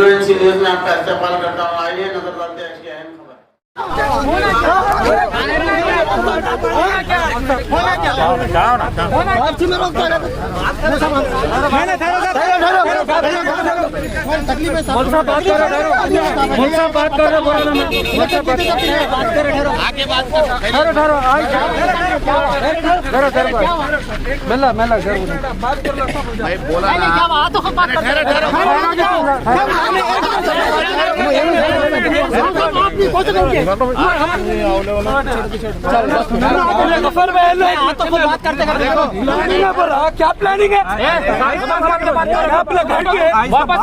UNC news में आपका इस्तेमाल करता हूँ। आइए नजर डालते हैं इसकी अहम खबर। क्या प्लानिंग है? वापस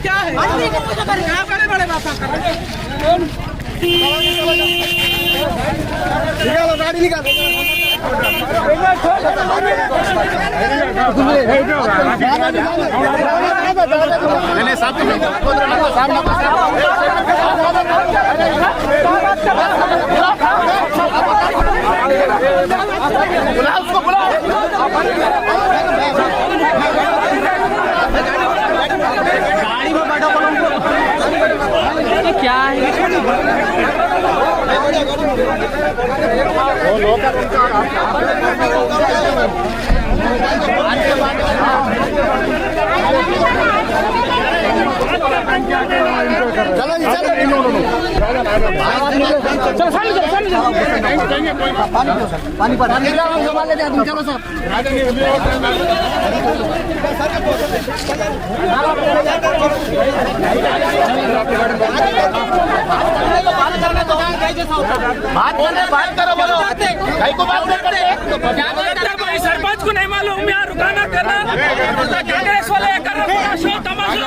क्या है बड़े बात गाड़ी निकाल गाड़ी में बैठो क्या है पानी चलो सर बात करो बोलो भाई को बात करते सरपंच को नहीं मालूम यहाँ रुकाना करना कांग्रेस वाले कर रहा शो तमाशा